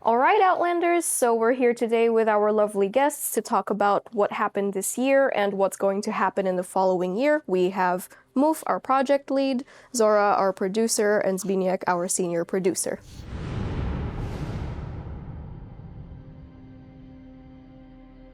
All right, Outlanders, so we're here today with our lovely guests to talk about what happened this year and what's going to happen in the following year. We have Muf, our project lead, Zora, our producer, and Zbigniew, our senior producer.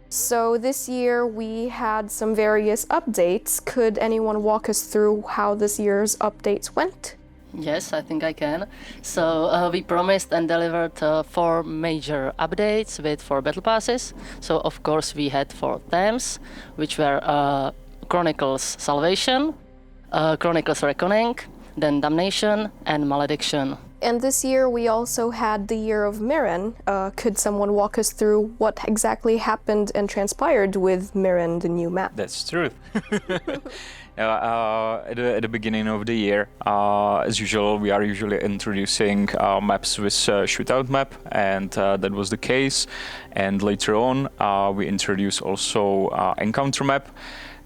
So this year we had some various updates. Could anyone walk us through how this year's updates went? Yes, I think I can. So we promised and delivered 4 major updates with 4 battle passes. So of course we had 4 themes, which were Chronicles Salvation, Chronicles Reckoning, then Damnation and Malediction. And this year we also had the Year of Mirren. Could someone walk us through what exactly happened and transpired with Mirren, the new map? That's true. At the beginning of the year, as usual, we are usually introducing maps with shootout map, and that was the case. And later on, we introduce also encounter map.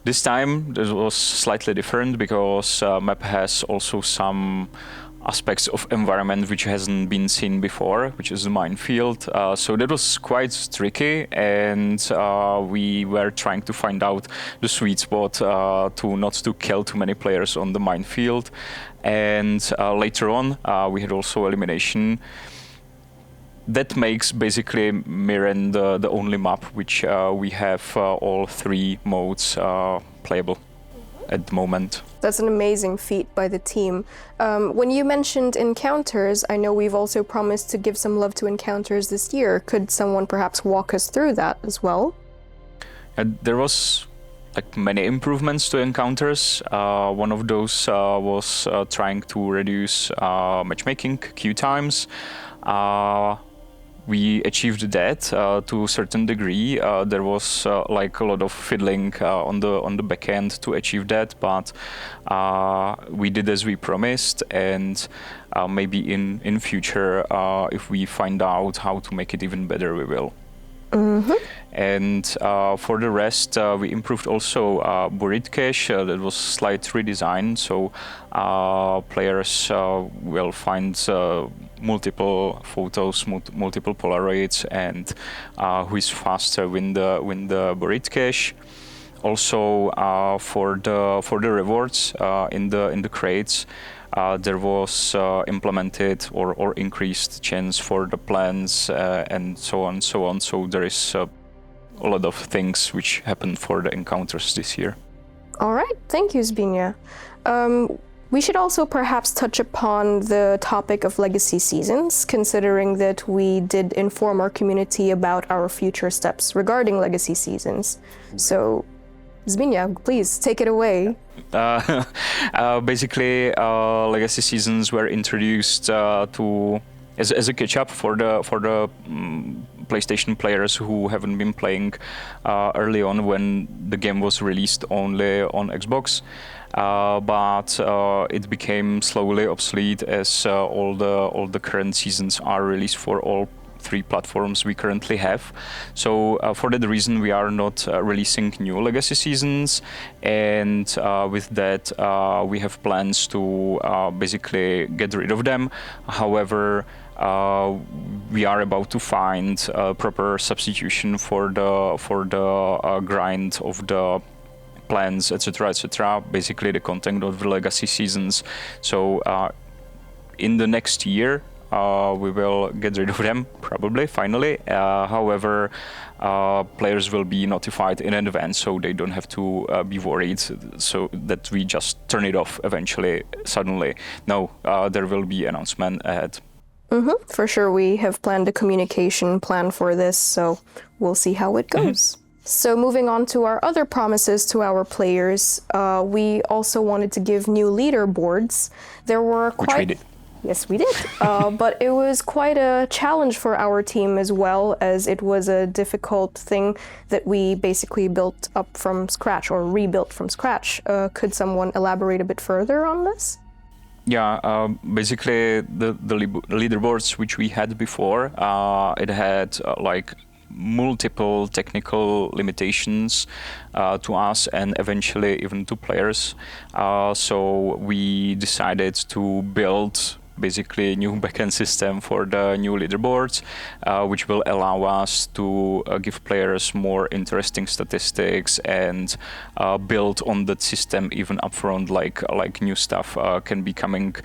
This time, this was slightly different because map has also some aspects of environment which hasn't been seen before, which is the minefield. So that was quite tricky, and we were trying to find out the sweet spot to not to kill too many players on the minefield. And later on, we had also elimination. That makes basically Mirren the only map which we have all 3 modes playable at the moment. That's an amazing feat by the team. When you mentioned encounters, I know we've also promised to give some love to encounters this year. Could someone perhaps walk us through that as well? There was many improvements to encounters. One of those was trying to reduce matchmaking queue times. We achieved that to a certain degree. There was a lot of fiddling on the back end to achieve that, but we did as we promised, and maybe in future, if we find out how to make it even better, we will. Mm-hmm. And for the rest, we improved also buried cache. That was slight redesign, so players will find multiple photos, multiple Polaroids, and who is faster win the buried cache. Also, for the rewards in the crates, there was implemented or increased chance for the plans and so on. So there is a lot of things which happened for the encounters this year. All right, thank you, Zbigniew. We should also perhaps touch upon the topic of legacy seasons, considering that we did inform our community about our future steps regarding legacy seasons. So, Zbigniew, please take it away. Basically, legacy seasons were introduced as a catch-up for the PlayStation players who haven't been playing early on when the game was released only on Xbox. But it became slowly obsolete as all the current seasons are released for all 3 platforms we currently have. So for that reason, we are not releasing new legacy seasons, and with that, we have plans to basically get rid of them. However, we are about to find a proper substitution for the grind of the plans, etc., etc. Basically, the content of the legacy seasons. So in the next year, we will get rid of them, probably, finally. However, players will be notified in advance, so they don't have to be worried, so that we just turn it off eventually, suddenly. No, there will be announcement ahead. Mm-hmm. For sure, we have planned a communication plan for this, so we'll see how it goes. So moving on to our other promises to our players, we also wanted to give new leaderboards. There were quite... Which we did. Yes, we did. But it was quite a challenge for our team as well, as it was a difficult thing that we basically built up from scratch or rebuilt from scratch. Could someone elaborate a bit further on this? Yeah, basically the leaderboards which we had before, it had multiple technical limitations to us and eventually even to players. So we decided to build basically new backend system for the new leaderboards, which will allow us to give players more interesting statistics and build on that system even upfront, like new stuff can be coming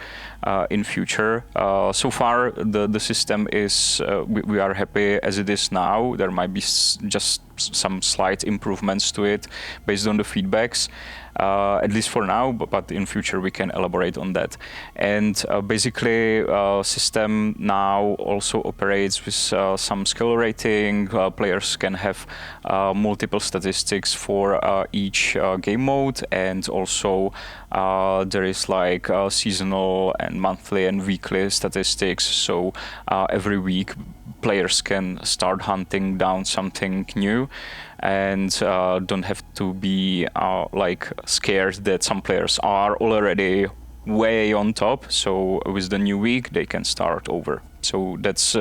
in future. So far, the system is we are happy as it is now. There might be just some slight improvements to it based on the feedbacks, at least for now, but in future we can elaborate on that. And basically system now also operates with some skill rating. Players can have multiple statistics for each game mode, and also there is like seasonal and monthly and weekly statistics, so every week players can start hunting down something new and don't have to be like scared that some players are already way on top. So with the new week they can start over. So that's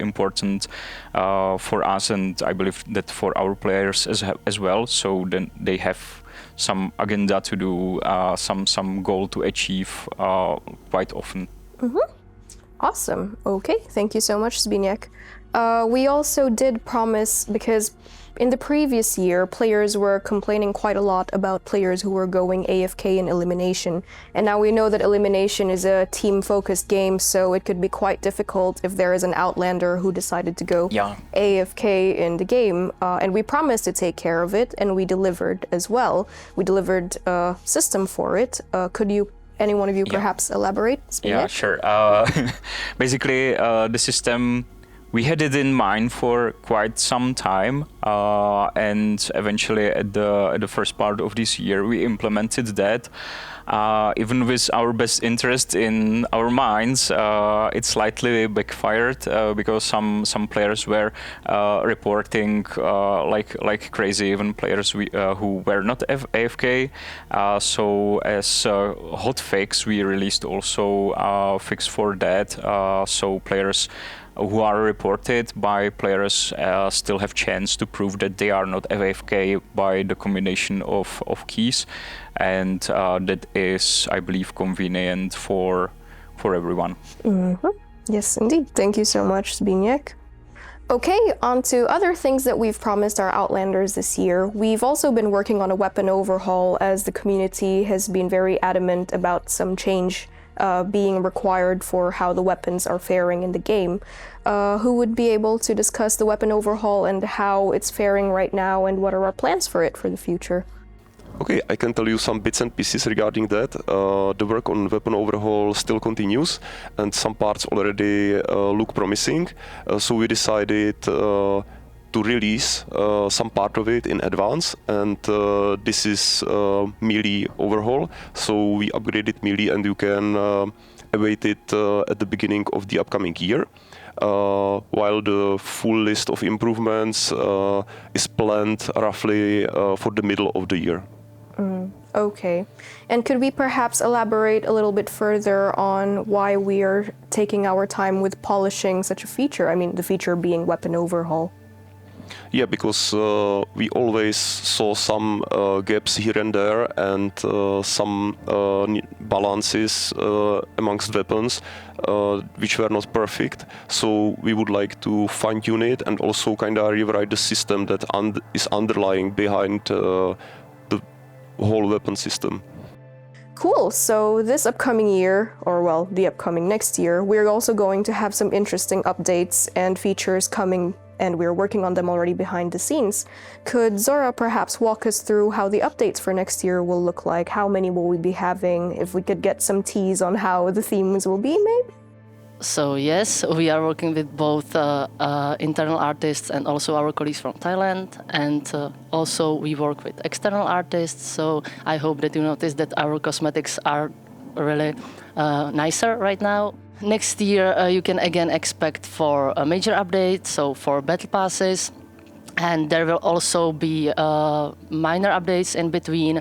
important for us, and I believe that for our players as well. So then they have some agenda to do, some goal to achieve quite often. Mm-hmm. Awesome. Okay, thank you so much, Zbigniew. We also did promise, because in the previous year, players were complaining quite a lot about players who were going AFK in Elimination. And now we know that Elimination is a team-focused game, so it could be quite difficult if there is an Outlander who decided to go AFK in the game. And we promised to take care of it, and we delivered as well. We delivered a system for it. Could you, any one of you, perhaps elaborate? Yeah, sure. Basically, the system, we had it in mind for quite some time, and eventually at the first part of this year we implemented that. Even with our best interest in our minds, it slightly backfired because some players were reporting like crazy, even players who were not AFK. So as a hot fix, we released also a fix for that. So players who are reported by players still have chance to prove that they are not AFK by the combination of keys, and that is, I believe, convenient for everyone. Mm-hmm. Yes, indeed. Thank you so much, Zbigniew. Okay, on to other things that we've promised our Outlanders this year. We've also been working on a weapon overhaul, as the community has been very adamant about some change being required for how the weapons are faring in the game. Who would be able to discuss the weapon overhaul and how it's faring right now, and what are our plans for it for the future? Okay, I can tell you some bits and pieces regarding that. The work on weapon overhaul still continues, and some parts already look promising. So we decided to release some part of it in advance, and this is melee overhaul. So we upgraded melee, and you can await it at the beginning of the upcoming year. While the full list of improvements is planned roughly for the middle of the year. Okay. And could we perhaps elaborate a little bit further on why we are taking our time with polishing such a feature? I mean, the feature being weapon overhaul. Yeah, because we always saw some gaps here and there, and some balances amongst weapons which were not perfect. So we would like to fine-tune it and also kind of rewrite the system that is underlying behind the whole weapon system. Cool. So this upcoming year, or well, the upcoming next year, we're also going to have some interesting updates and features coming, and we're working on them already behind the scenes. Could Zora perhaps walk us through how the updates for next year will look like? How many will we be having? If we could get some tease on how the themes will be, maybe? So yes, we are working with both internal artists and also our colleagues from Thailand, and also we work with external artists. So I hope that you notice that our cosmetics are really nicer right now. Next year you can again expect for a major update, so for battle passes, and there will also be minor updates in between,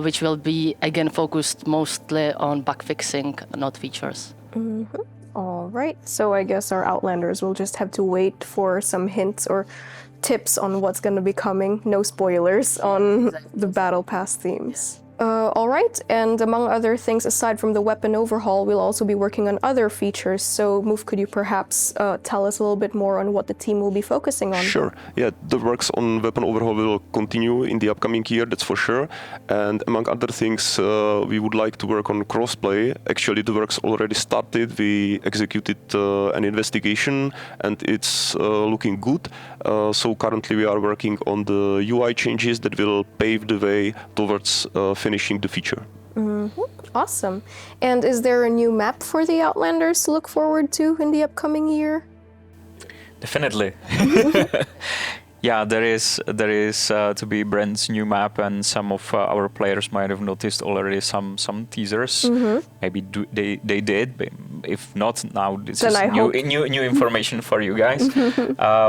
which will be again focused mostly on bug fixing, not features. Mm-hmm. All right, so I guess our Outlanders will just have to wait for some hints or tips on what's going to be coming. No spoilers on the Battle Pass themes. All right, and among other things, aside from the weapon overhaul, we'll also be working on other features. So, Move, could you perhaps tell us a little bit more on what the team will be focusing on? Sure. Yeah, the works on weapon overhaul will continue in the upcoming year, that's for sure. And among other things, we would like to work on crossplay. Actually, the works already started. We executed an investigation, and it's looking good. So currently, we are working on the UI changes that will pave the way towards finishing the feature. Awesome. And is there a new map for the Outlanders to look forward to in the upcoming year? Definitely. Yeah, there is to be brand new map, and some of our players might have noticed already some teasers. Maybe they did. But if not, now this Then is new information for you guys.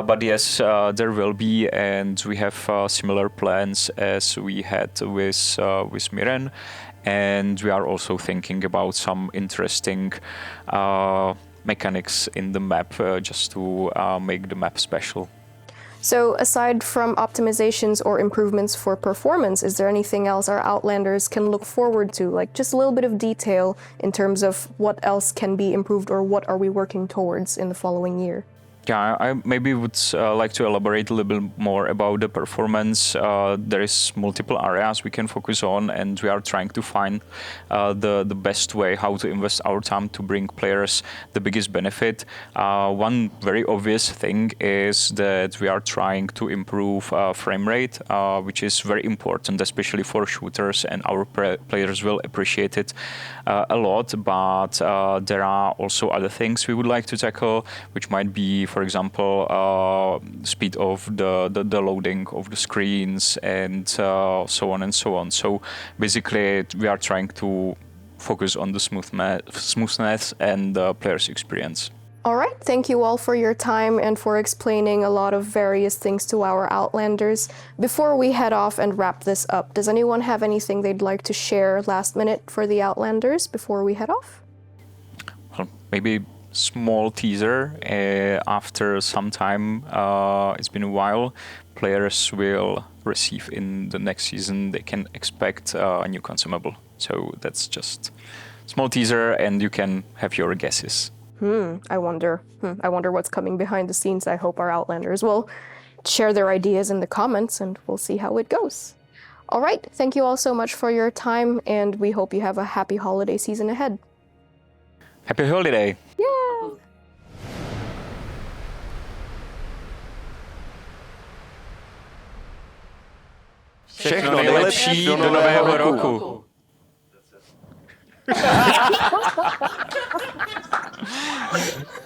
But yes, there will be, and we have similar plans as we had with Miren, and we are also thinking about some interesting mechanics in the map just to make the map special. So, aside from optimizations or improvements for performance, is there anything else our Outlanders can look forward to? Like just a little bit of detail in terms of what else can be improved or what are we working towards in the following year? Yeah, I maybe would like to elaborate a little bit more about the performance. There is multiple areas we can focus on, and we are trying to find the best way how to invest our time to bring players the biggest benefit. One very obvious thing is that we are trying to improve frame rate, which is very important, especially for shooters, and our players will appreciate it a lot. But there are also other things we would like to tackle, which might be, for example, speed of the loading of the screens, and so on and so on. So basically, we are trying to focus on the smoothness and the player's experience. All right, thank you all for your time and for explaining a lot of various things to our Outlanders. Before we head off and wrap this up, does anyone have anything they'd like to share last minute for the Outlanders before we head off? Well, maybe small teaser. After some time, it's been a while, players will receive in the next season, they can expect a new consumable. So that's just small teaser, and you can have your guesses. I wonder what's coming behind the scenes. I hope our Outlanders will share their ideas in the comments, and we'll see how it goes. All right, thank you all so much for your time, and we hope you have a happy holiday season ahead. Happy holiday! Yeah! Všechno nejlepší do nového roku!